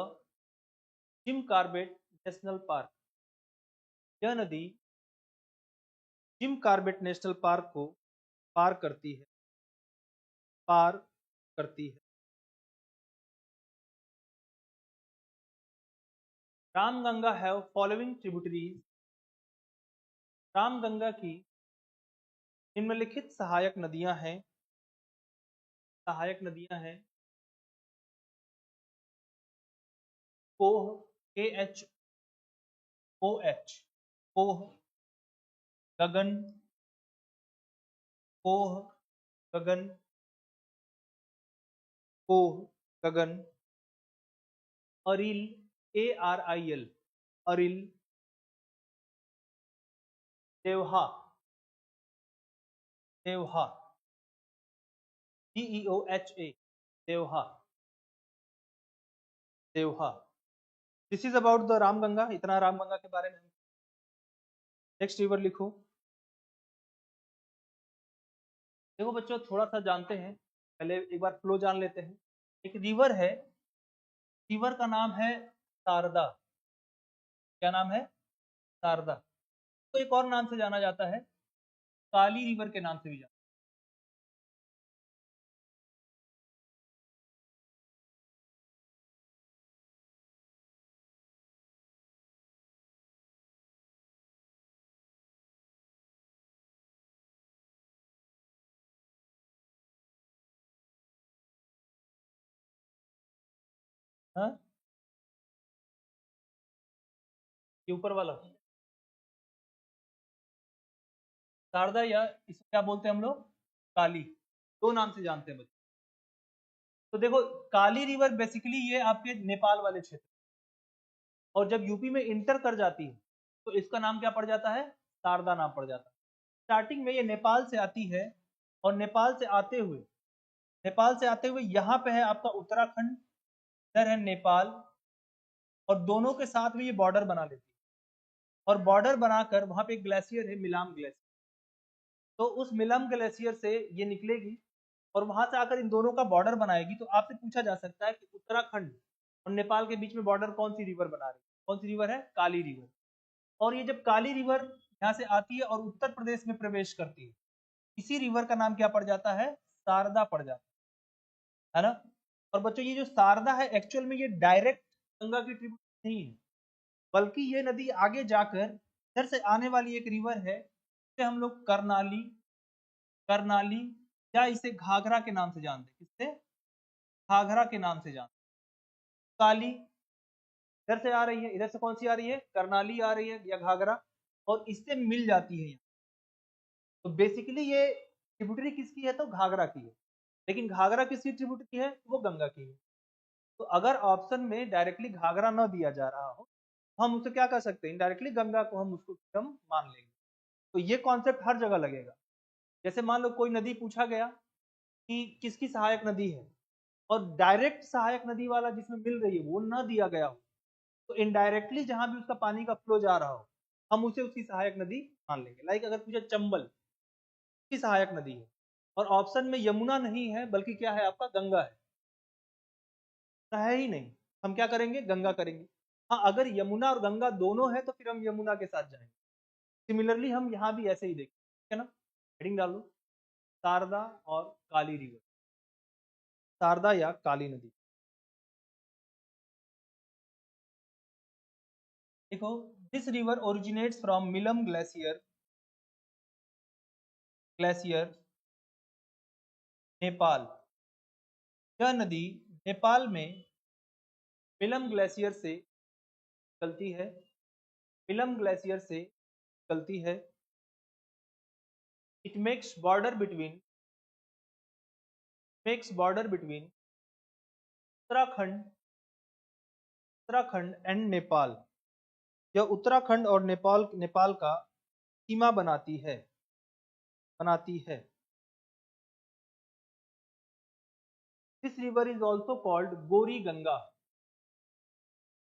Jim Corbett national park. यह नदी जिम कार्बेट नेशनल पार्क को पार करती है। Ramganga have following tributaries. Ramganga की निम्नलिखित सहायक नदियां हैं। Khoh, KHOH, Khoh Gagan, Aril, ARIL, Aril, Deoha, DEOHA, Deoha. This is about the Ramganga. इतना रामगंगा के बारे में। नेक्स्ट रिवर लिखो। देखो बच्चों, थोड़ा सा जानते हैं, पहले एक बार फ्लो जान लेते हैं। एक रिवर है, रिवर का नाम है शारदा। क्या नाम है? शारदा। तो एक और नाम से जाना जाता है, काली रिवर के नाम से भी जाना। हाँ, ये ऊपर वाला शारदा, या इसे क्या बोलते हैं हम लोग? काली। दो नाम से जानते हैं बच्चे। तो देखो काली रिवर बेसिकली ये आपके नेपाल वाले क्षेत्र, और जब यूपी में इंटर कर जाती है तो इसका नाम क्या पड़ जाता है, शारदा नाम पड़ जाता है। स्टार्टिंग में ये नेपाल से आती है, और नेपाल से आते हुए यहाँ पे है आपका उत्तराखंड, इधर है नेपाल, और दोनों के साथ में ये बॉर्डर बना लेती है। और बॉर्डर बनाकर वहां पे एक ग्लेशियर है, मिलाम ग्लेशियर, तो उस मिलम ग्लेशियर से ये निकलेगी और वहां से आकर इन दोनों का बॉर्डर बनाएगी। तो आपसे पूछा जा सकता है कि उत्तराखंड और नेपाल के बीच में बॉर्डर कौन सी रिवर बना रही है, कौन सी रिवर है, काली रिवर। और ये जब काली रिवर यहाँ से आती है और उत्तर प्रदेश में प्रवेश करती है, इसी रिवर का नाम क्या पड़ जाता है, शारदा पड़ जाता है ना। और बच्चों ये जो शारदा है एक्चुअल में ये डायरेक्ट गंगा की ट्रिब्यूटरी नहीं है, बल्कि ये नदी आगे जाकर इधर से आने वाली एक रिवर है, जिसे हम लोग करनाली करनाली या इसे घाघरा के नाम से जानते हैं। किससे, घाघरा के नाम से जानते हैं। काली इधर से आ रही है, इधर से कौन सी आ रही है, करनाली आ रही है या घाघरा, और इससे मिल जाती है यहाँ। तो बेसिकली ये ट्रिब्यूटरी किसकी है, तो घाघरा की है। लेकिन घाघरा किसकी ट्रिब्यूटरी है, वो गंगा की है। तो अगर ऑप्शन में डायरेक्टली घाघरा न दिया जा रहा हो, हम उसे क्या कर सकते हैं, इनडायरेक्टली गंगा को हम उसको हम मान लेंगे। तो ये कॉन्सेप्ट हर जगह लगेगा। जैसे मान लो कोई नदी पूछा गया कि किसकी सहायक नदी है, और डायरेक्ट सहायक नदी वाला जिसमें मिल रही है वो न दिया गया हो, तो इनडायरेक्टली जहां भी उसका पानी का फ्लो जा रहा हो, हम उसे उसकी सहायक नदी मान लेंगे। लाइक अगर पूछे चंबल की सहायक नदी है, और ऑप्शन में यमुना नहीं है बल्कि क्या है, आपका गंगा है ही नहीं, हम क्या करेंगे, गंगा करेंगे। हाँ अगर यमुना और गंगा दोनों है तो फिर हम यमुना के साथ जाएंगे। सिमिलरली हम यहाँ भी ऐसे ही देखें, ठीक है ना। हेडिंग डाल दो, शारदा और काली रिवर, शारदा या काली नदी। देखो, this river originates from Milam glacier Nepal. यह नदी नेपाल में मिलम ग्लेशियर से निकलती है, मिलम ग्लेशियर से निकलती है। It makes border between Uttarakhand Uttarakhand and Nepal. यह उत्तराखंड और नेपाल का सीमा बनाती है। This river is also called गोरी गंगा।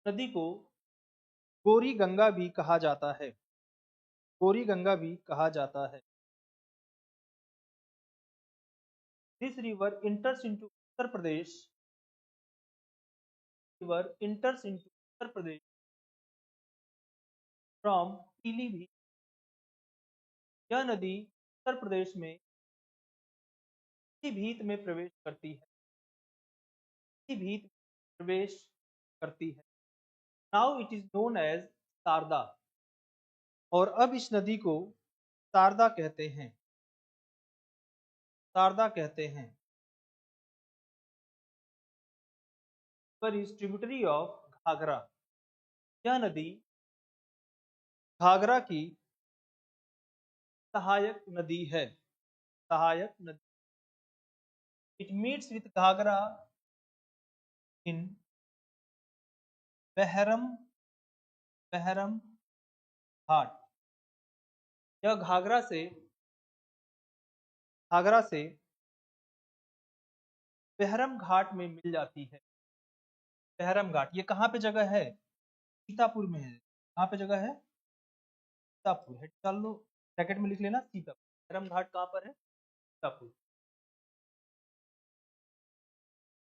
नदी को गोरी गंगा भी कहा जाता है, गोरी गंगा भी कहा जाता है। This river इंटर्स into Uttar Pradesh, river इंटर्स into Uttar Pradesh from Pilibhit. यह नदी उत्तर प्रदेश में पीलीभीत में प्रवेश करती है, पीलीभीत में प्रवेश करती है। Now it is known as Sharda, और अब इस नदी को शारदा कहते हैं, शारदा कहते हैं। पर इज ट्रिब्यूटरी ऑफ घाघरा। यह नदी घाघरा की सहायक नदी है, सहायक नदी। इट मीट्स विथ घाघरा इन बहरम बहरम घाट। यह घाघरा से बहरम घाट में मिल जाती है। बहरम घाट ये कहाँ पे जगह है, सीतापुर में है। कहाँ पे जगह है, सीतापुर है। चल लो ब्रैकेट में लिख लेना सीतापुर। बहरम घाट कहाँ पर है, सीतापुर,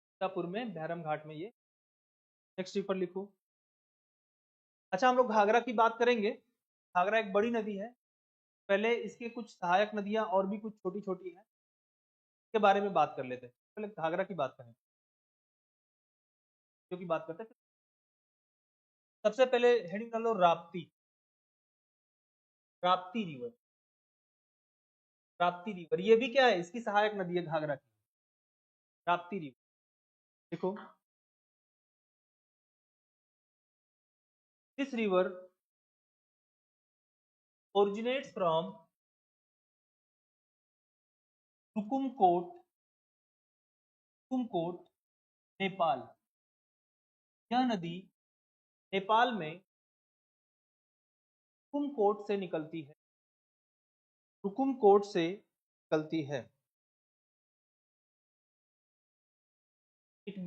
सीतापुर में बहरम घाट में ये। नेक्स्ट रिवर लिखो। अच्छा हम लोग घाघरा की बात करेंगे। घाघरा एक बड़ी नदी है, पहले इसके कुछ सहायक नदियां और भी कुछ छोटी छोटी हैं, के बारे में बात कर लेते हैं। पहले घाघरा की बात करें, जो की बात करते हैं। सबसे पहले हेडिंग कर लो राप्ती, राप्ती रिवर। राप्ती रिवर ये भी क्या है, इसकी सहायक नदी है घाघरा की, राप्ती रिवर। देखो, this river originates from Rukumkot, Rukumkot Nepal. यह नदी नेपाल में रुकुमकोट से निकलती है, रुकुमकोट से निकलती है। It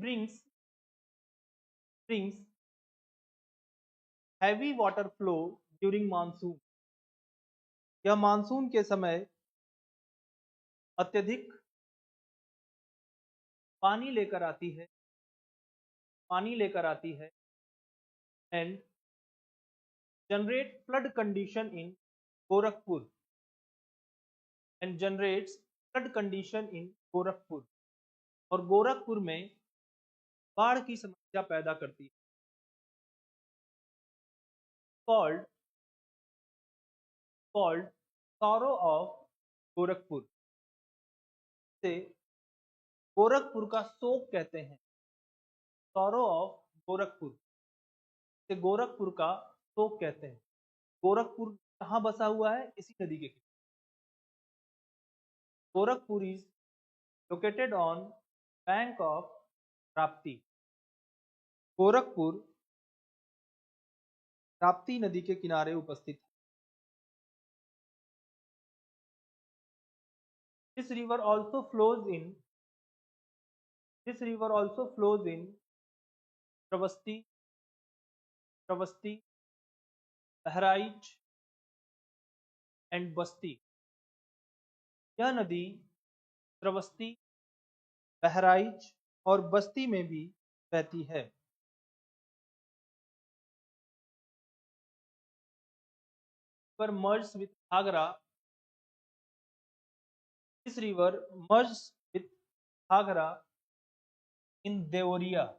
brings heavy water flow during monsoon। यह मानसून के समय अत्यधिक पानी लेकर आती है, पानी लेकर आती है। And generate flood condition in Gorakhpur, and generates flood condition in Gorakhpur, और गोरखपुर में बाढ़ की समस्या पैदा करती है। कॉल्ड सॉरो ऑफ गोरखपुर, से गोरखपुर का शोक कहते हैं। सॉरो ऑफ गोरखपुर, से गोरखपुर का शोक कहते हैं। गोरखपुर कहाँ बसा हुआ है? इसी नदी के किनारे। Gorakhpur is located on bank of Rapti. Gorakhpur Rapti नदी के किनारे उपस्थित है। This river also flows in Travasti, Bahraich and बस्ती। यह नदी श्रावस्ती, बहराइच और बस्ती में भी बहती है। पर merges with Ghagra, this river merges with Ghagra in Deoria,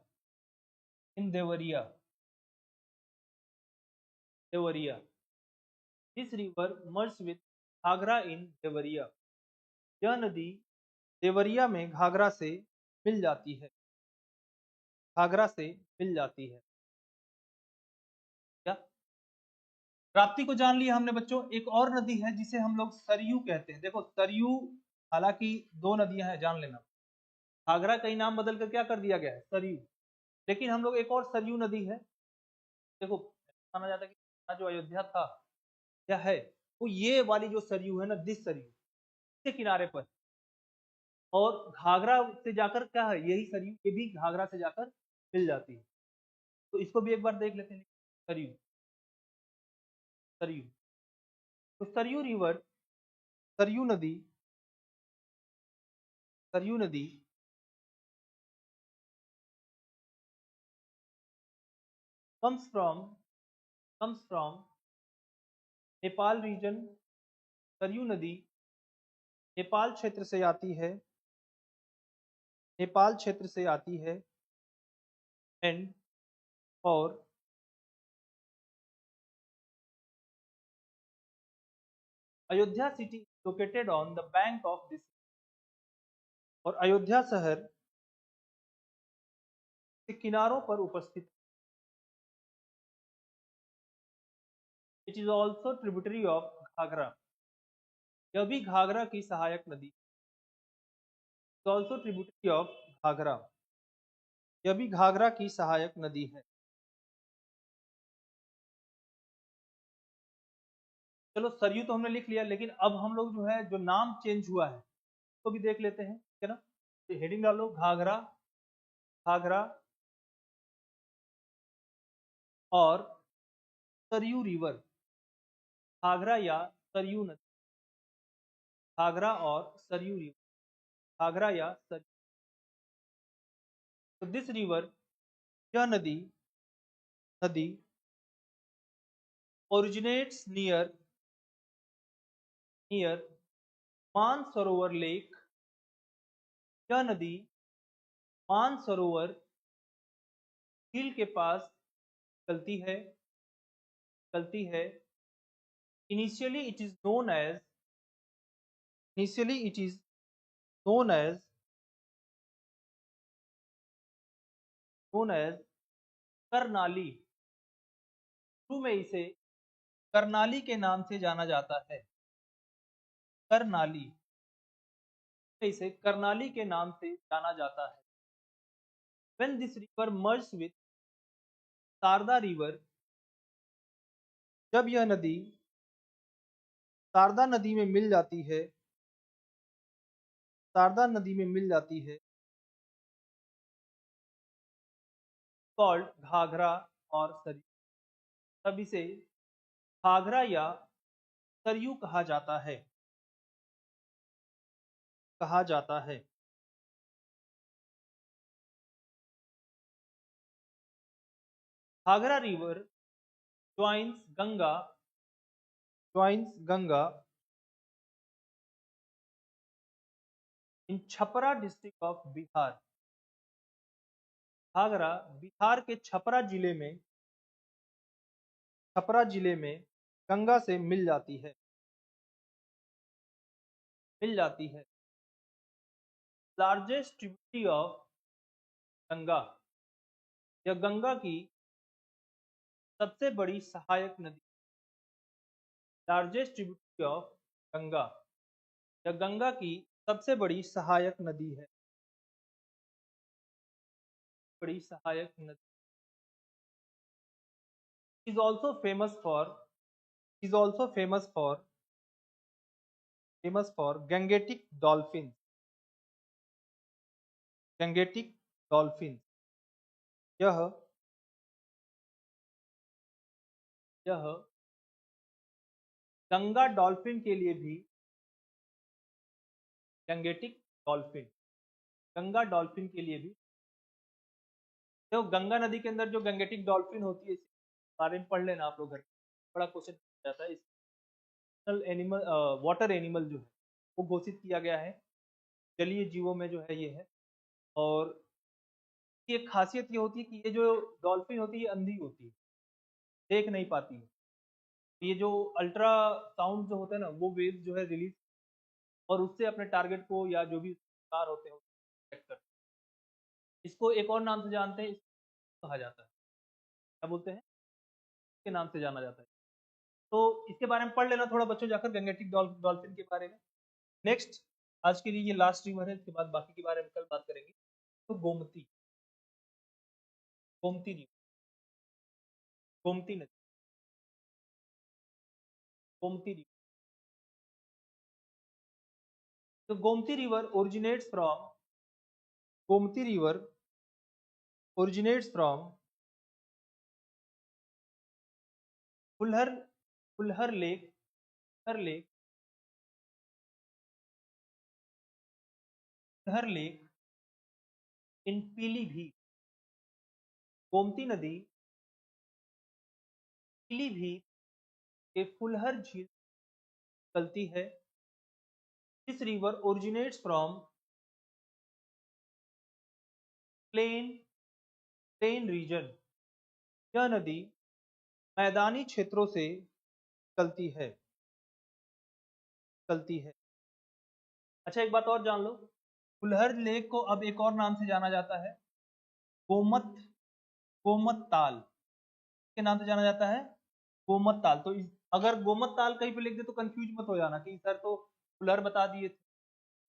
This river merges with Ghagra in Deoria। यह नदी देवरिया में घाघरा से मिल जाती है, घाघरा से मिल जाती है। क्या राप्ती को जान लिया हमने बच्चों। एक और नदी है जिसे हम लोग सरयू कहते हैं। देखो सरयू, हालांकि दो नदियां हैं, जान लेना। घाघरा का ही नाम बदल कर क्या कर दिया गया है? सरयू। लेकिन हम लोग एक और सरयू नदी है, देखो माना जाता है कि जो अयोध्या था क्या है, वो ये वाली जो सरयू है ना, दिस सरयू के किनारे पर, और घाघरा से जाकर क्या है, यही सरयू ये भी घाघरा से जाकर मिल जाती है। तो इसको भी एक बार देख लेते हैं। सरयू, सरयू, तो सरयू रिवर, सरयू नदी, सरयू नदी comes from Nepal region. Saryu नदी नेपाल क्षेत्र से आती है, नेपाल क्षेत्र से आती है। एंड और Ayodhya city located on the bank of this, और अयोध्या शहर के किनारों पर उपस्थित। It is also tributary of Ghaghara, यह भी घाघरा की सहायक नदी। ऑल्सो ट्रिब्यूटरी ऑफ घाघरा, यह भी घाघरा की सहायक नदी है। चलो सरयू तो हमने लिख लिया, लेकिन अब हम लोग जो है, जो नाम चेंज हुआ है तो भी देख लेते हैं, ठीक है ना। तो हेडिंग डालो घाघरा, घाघरा और सरयू रिवर, घाघरा या सरयू नदी, घाघरा और सरयू रिवर, घाघरा या सरयू। तो दिस रिवर, यह नदी, नदी ओरिजिनेट्स नियर मानसरोवर लेक। यह नदी मानसरोवर झील के पास चलती है, चलती है। Initially it is known as, initially it is known as, known as Karnali. शुरू में इसे करनाली के नाम से जाना जाता है, करनाली, इसे करनाली के नाम से जाना जाता है। When this river merges with Sharda river, जब यह नदी शारदा नदी में मिल जाती है, शारदा नदी में मिल जाती है, कॉल्ड घाघरा और सरयू, तब इसे घाघरा या सरयू कहा जाता है, कहा जाता है। Ghaghara river joins Ganga in Chhapra district of Bihar. Ghaghara Bihar के छपरा जिले में गंगा से मिल जाती है, मिल जाती है। लार्जेस्ट ट्रिब्यूटरी ऑफ गंगा, यह गंगा की सबसे बड़ी सहायक नदी। लार्जेस्ट ट्रिब्यूटरी ऑफ गंगा, यह गंगा की सबसे बड़ी सहायक नदी है, बड़ी सहायक नदी। is also famous for is also famous for Gangetic dolphins, Gangetic dolphins। यह यह गंगा डॉल्फिन के लिए भी, गंगेटिक डॉल्फिन, गंगा डॉल्फिन के लिए भी, तो गंगा नदी के अंदर जो गंगेटिक डॉल्फिन होती है, इसके बारे में पढ़ लेना आप लोग घर पे, बड़ा क्वेश्चन जाता है। एनिमल, वाटर एनिमल जो है वो घोषित किया गया है, जलीय जीवों में जो है ये है। और की एक खासियत ये होती है कि ये जो डॉल्फिन होती है ये अंधी होती है, देख नहीं पाती है। ये जो अल्ट्रा साउंड जो होता है ना, वो वेव जो है रिलीज, और उससे अपने टारगेट को या जो भी शिकार होते हैं detect करते हैं। इसको एक और नाम से जानते हैं, इसको कहा जाता है, क्या बोलते हैं, इसके नाम से जाना जाता है। तो इसके बारे में पढ़ लेना थोड़ा बच्चों जाकर, गंगेटिक डॉल्फिन के बारे में। नेक्स्ट, आज के लिए ये लास्ट रिवर है, इसके बाद बाकी के बारे में कल बात करेंगे। तो गोमती, गोमती रिवर, गोमती नदी, गोमती रिवर। तो Gomti river originates from, Gomti river originates from Phulhar, Phulhar lake, Phulhar lake, Phulhar lake in Pilibhit. Gomti नदी पीलीभीत के फुलहर झील निकलती है। This river originates from plain, plain region. यह नदी मैदानी क्षेत्रों से निकलती है, निकलती है। अच्छा, एक बात और जान लो, फुलहर लेक को अब एक और नाम से जाना जाता है, गोमत, गोमत ताल के नाम से जाना जाता है, गोमत ताल। तो अगर गोमत ताल कहीं पे लिख दे तो कंफ्यूज मत हो जाना कि सर तो फुलहर बता दिए थे,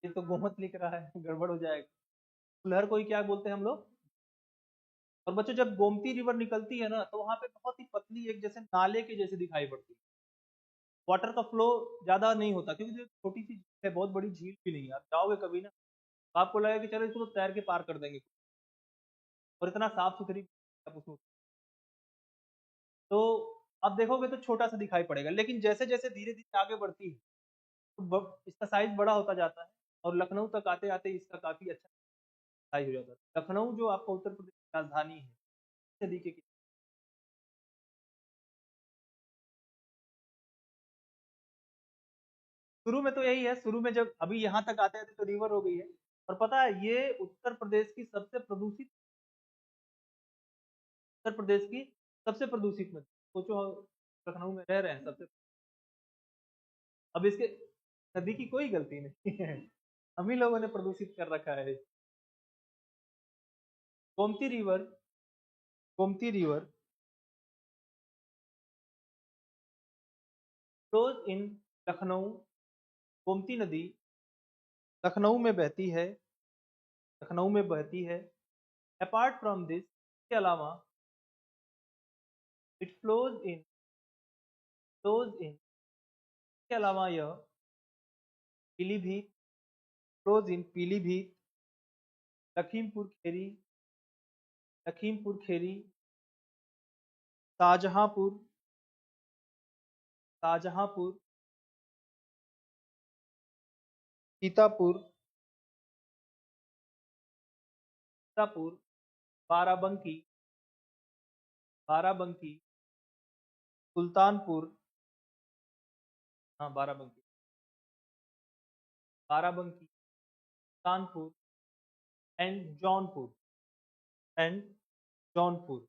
ये तो गोमत लिख रहा है, गड़बड़ हो जाएगा। फुलहर को ही क्या बोलते हैं हम लोग। और बच्चों, जब गोमती रिवर निकलती है ना, तो वहां पे बहुत ही पतली, एक जैसे नाले के जैसे दिखाई पड़ती है। वाटर का फ्लो ज्यादा नहीं होता, क्योंकि जो छोटी सी झील है, बहुत बड़ी झील भी नहीं है। आप जाओगे कभी ना, तो आपको लगेगा कि चलो इसको तो तैर के पार कर देंगे, और इतना साफ सुथरी आप उसमें। तो आप देखोगे तो छोटा सा दिखाई पड़ेगा, लेकिन जैसे जैसे धीरे धीरे आगे बढ़ती है तो इसका साइज बड़ा होता जाता है, और लखनऊ तक आते आते इसका काफी अच्छा साइज हो जाता है। लखनऊ जो आपका उत्तर प्रदेश की राजधानी है, नदी के शुरू में तो यही है, शुरू में जब अभी यहाँ तक आते थे तो रिवर हो गई है। और पता है, ये उत्तर प्रदेश की सबसे प्रदूषित, उत्तर प्रदेश की सबसे प्रदूषित नदी। सोचो, लखनऊ में रह रहे हैं सबसे, अब इसके नदी की कोई गलती नहीं है, हम ही लोगों ने प्रदूषित कर रखा है। Gomti river, Gomti river flows in Lucknow. Gomti नदी लखनऊ में बहती है, लखनऊ में बहती है। अपार्ट फ्रॉम दिस, इसके अलावा इट फ्लोज इन इसके अलावा यह पीलीभीत, फ्लोज इन पीलीभीत, लखीमपुर खेरी, लखीमपुर खेरी, शाहजहांपुर, शाहजहांपुर, सीतापुर, सीतापुर, बाराबंकी, बाराबंकी, सुल्तानपुर, हाँ बाराबंकी, बाराबंकी, कानपुर एंड जौनपुर, एंड जौनपुर।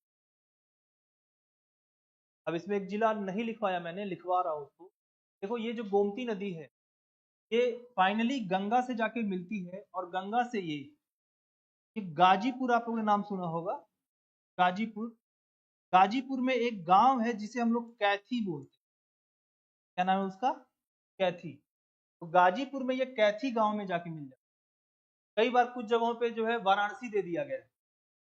अब इसमें एक जिला नहीं लिखवाया मैंने, लिखवा रहा हूं उसको। देखो ये जो गोमती नदी है, ये फाइनली गंगा से जाके मिलती है, और गंगा से ये गाजीपुर, आप लोगों ने नाम सुना होगा, गाजीपुर। गाजीपुर में एक गांव है जिसे हम लोग कैथी बोलते हैं। क्या नाम है उसका? कैथी। तो गाजीपुर में ये कैथी गांव में जाके मिल जाता है। कई बार कुछ जगहों पे जो है वाराणसी दे दिया गया है,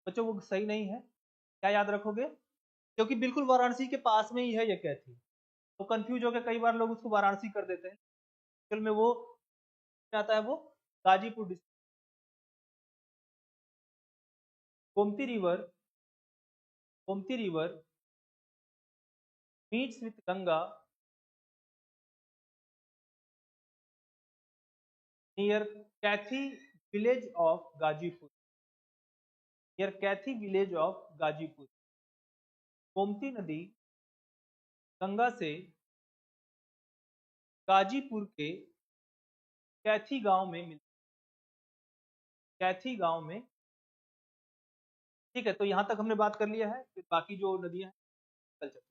बच्चों वो सही नहीं है। क्या याद रखोगे? क्योंकि बिल्कुल वाराणसी के पास में ही है ये कैथी, तो कंफ्यूज होकर कई बार लोग उसको वाराणसी कर देते हैं। एक्चुअल में वो क्या आता है, वो Ghazipur district. Gomti river, Gomti river meets with Ganga near Kaithi village of Ghazipur, near Kaithi village of Ghazipur. Gomti नदी गंगा से गाजीपुर के कैथी गांव में मिलती, कैथी गांव में। ठीक है, तो यहां तक हमने बात कर लिया है, फिर बाकी जो नदियां हैं कल चलते हैं।